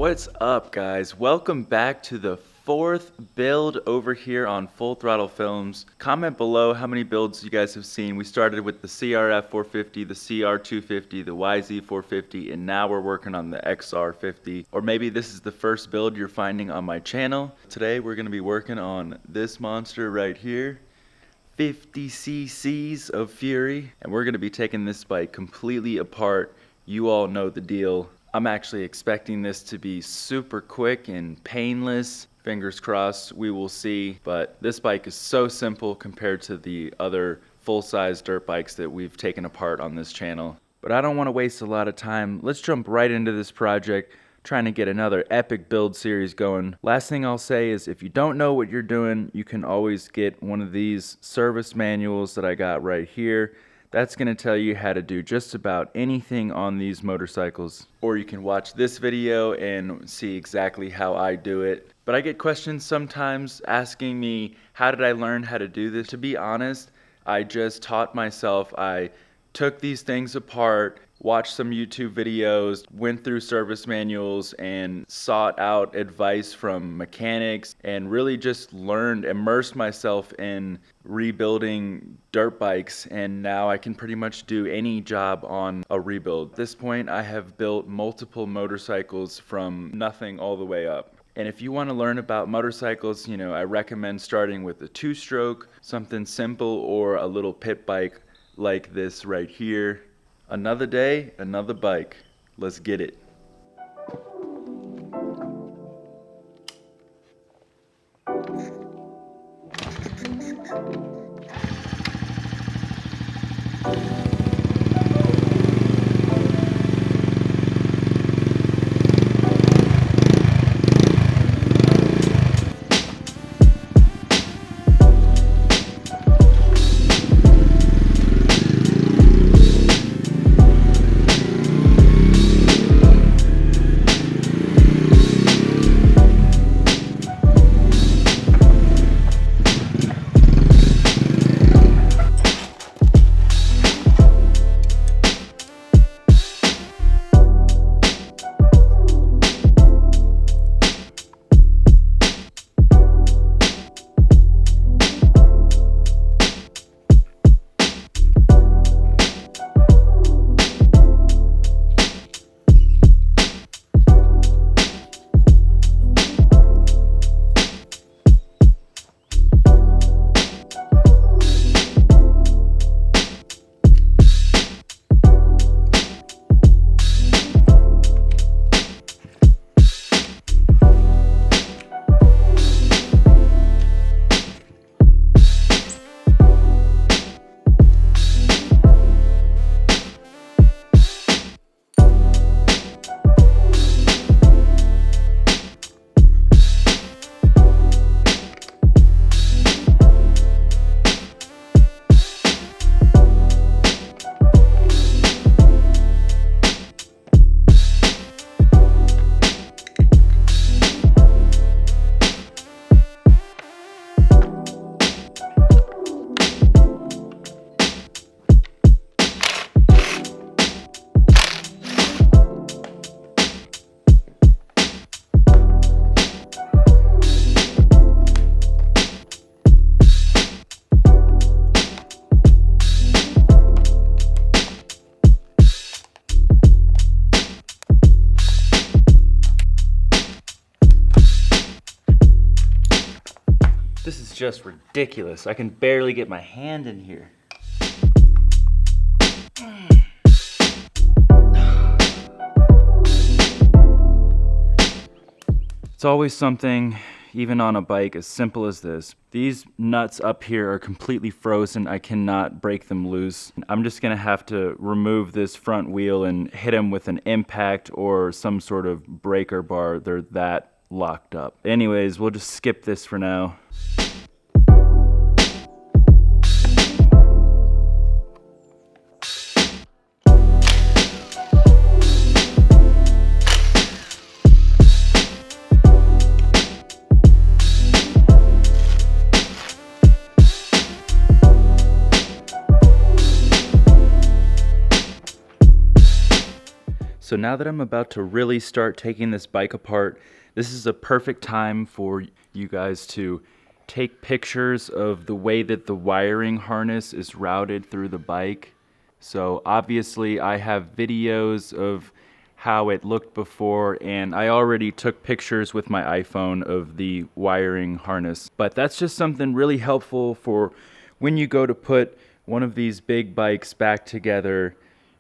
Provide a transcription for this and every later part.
What's up, guys? Welcome back to the fourth build over here on Full Throttle Films. Comment below how many builds you guys have seen. We started with the CRF450, the CR250, the YZ450, and now we're working on the XR50. Or maybe this is the first build you're finding on my channel. Today we're going to be working on this monster right here. 50 cc's of fury, and we're going to be taking this bike completely apart. You all know the deal. I'm actually expecting this to be super quick and painless. Fingers crossed, we will see. But this bike is so simple compared to the other full-size dirt bikes that we've taken apart on this channel. But I don't want to waste a lot of time. Let's jump right into this project, trying to get another epic build series going. Last thing I'll say is if you don't know what you're doing, you can always get one of these service manuals that I got right here. That's going to tell you how to do just about anything on these motorcycles. Or you can watch this video and see exactly how I do it. But I get questions sometimes asking me, how did I learn how to do this? To be honest, I just taught myself. I took these things apart, watched some YouTube videos, went through service manuals, and sought out advice from mechanics, and really just immersed myself in rebuilding dirt bikes, and now I can pretty much do any job on a rebuild. At this point, I have built multiple motorcycles from nothing all the way up. And if you want to learn about motorcycles, I recommend starting with a two-stroke, something simple, or a little pit bike like this right here. Another day, another bike. Let's get it. This is just ridiculous. I can barely get my hand in here. It's always something, even on a bike as simple as this. These nuts up here are completely frozen. I cannot break them loose. I'm just gonna have to remove this front wheel and hit them with an impact or some sort of breaker bar. They're that locked up. Anyways, we'll just skip this for now. So now that I'm about to really start taking this bike apart, this is a perfect time for you guys to take pictures of the way that the wiring harness is routed through the bike. So obviously I have videos of how it looked before, and I already took pictures with my iPhone of the wiring harness. But that's just something really helpful for when you go to put one of these big bikes back together.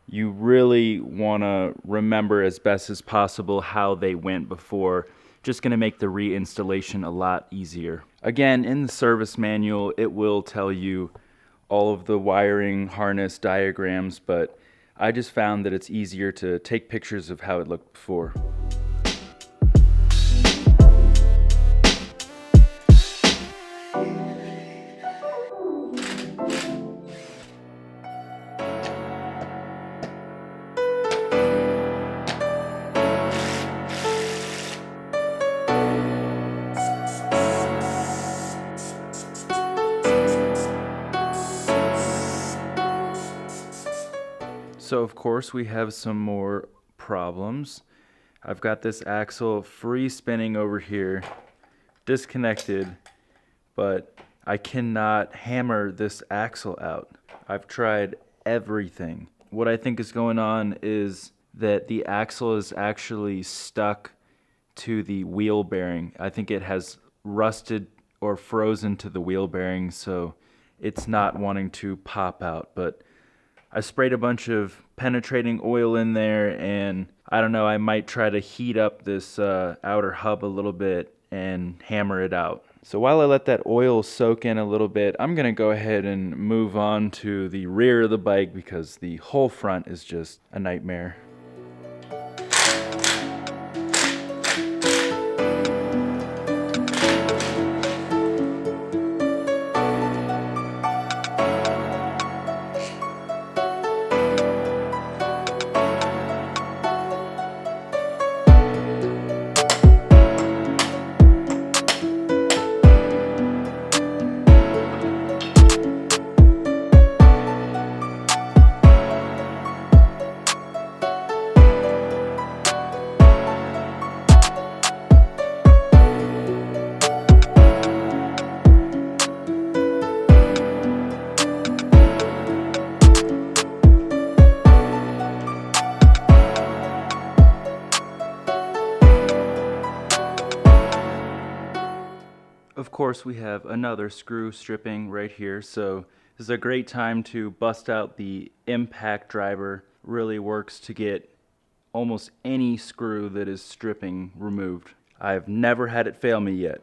You really want to remember as best as possible how they went before. Just going to make the reinstallation a lot easier. Again, in the service manual, it will tell you all of the wiring harness diagrams, but I just found that it's easier to take pictures of how it looked before. So of course we have some more problems. I've got this axle free spinning over here, disconnected, but I cannot hammer this axle out. I've tried everything. What I think is going on is that the axle is actually stuck to the wheel bearing. I think it has rusted or frozen to the wheel bearing, so it's not wanting to pop out. But I sprayed a bunch of penetrating oil in there, and I don't know, I might try to heat up this outer hub a little bit and hammer it out. So while I let that oil soak in a little bit, I'm gonna go ahead and move on to the rear of the bike because the whole front is just a nightmare. Of course, we have another screw stripping right here, so this is a great time to bust out the impact driver. Really works to get almost any screw that is stripping removed. I've never had it fail me yet.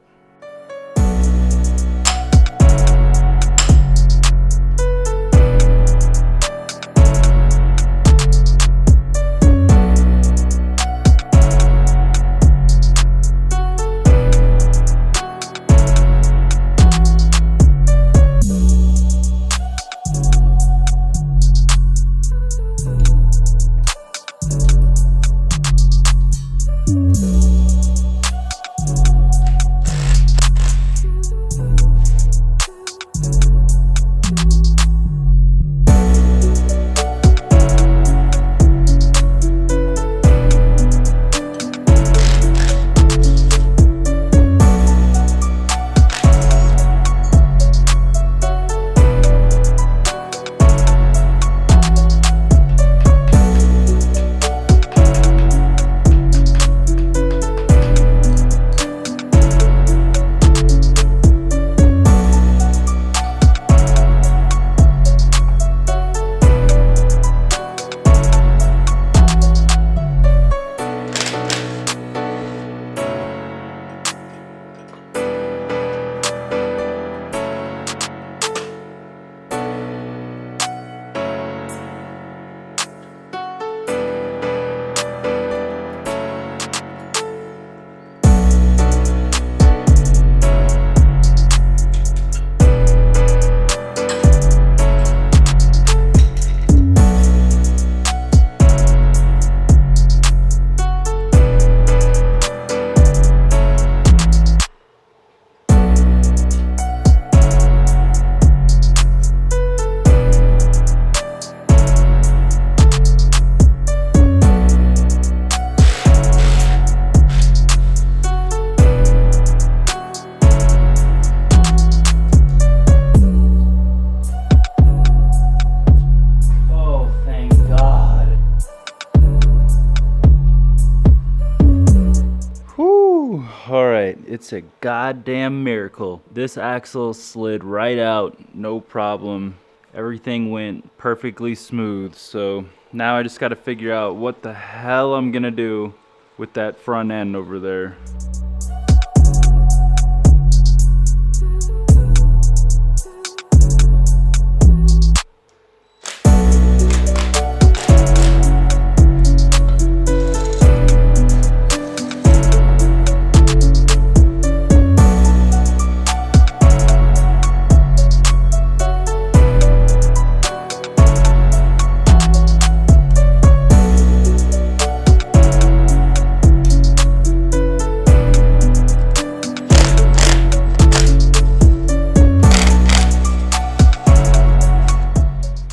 Alright, it's a goddamn miracle. This axle slid right out, no problem. Everything went perfectly smooth, so now I just gotta figure out what the hell I'm gonna do with that front end over there.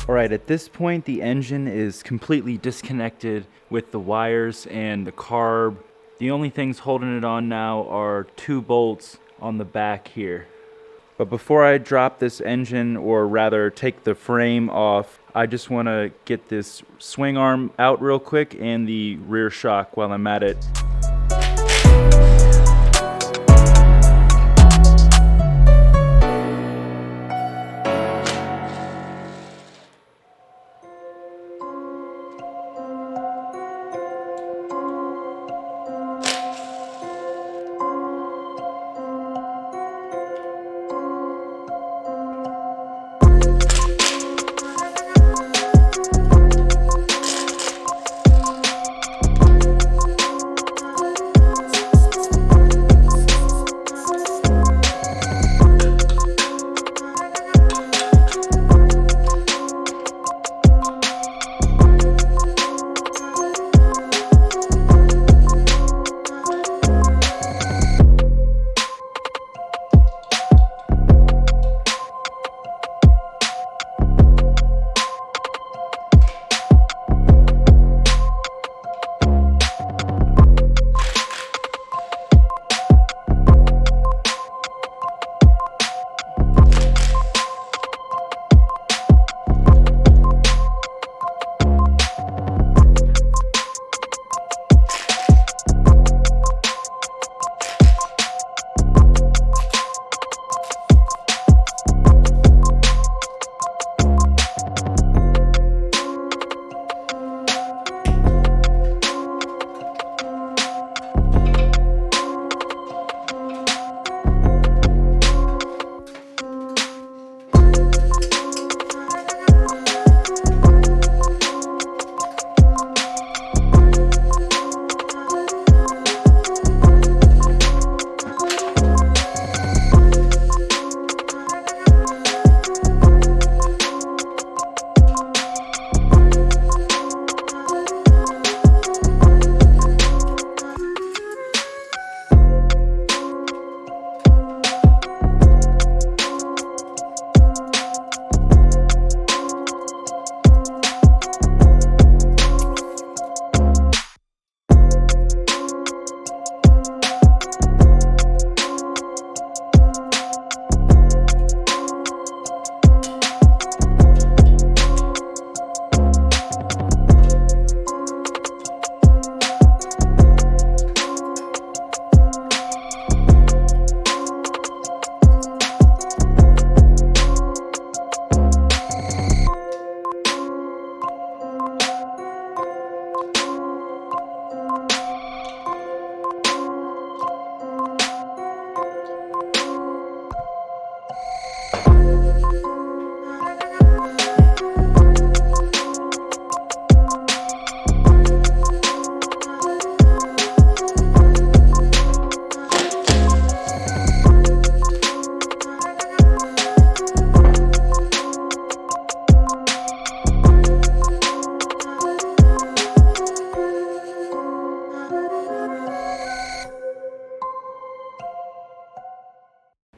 Alright, at this point the engine is completely disconnected with the wires and the carb. The only things holding it on now are 2 bolts on the back here. But before I drop this engine, or rather take the frame off, I just want to get this swing arm out real quick and the rear shock while I'm at it.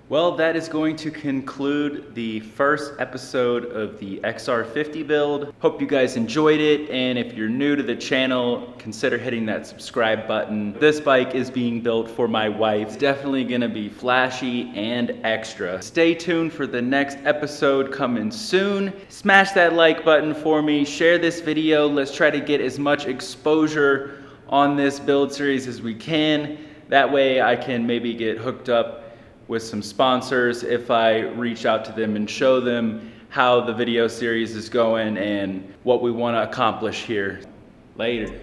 Well, that is going to conclude the first episode of the XR50 build. Hope you guys enjoyed it, and if you're new to the channel, consider hitting that subscribe button. This bike is being built for my wife. It's definitely gonna be flashy and extra. Stay tuned for the next episode coming soon. Smash that like button for me, share this video. Let's try to get as much exposure on this build series as we can. That way I can maybe get hooked up with some sponsors if I reach out to them and show them how the video series is going and what we want to accomplish here. Later.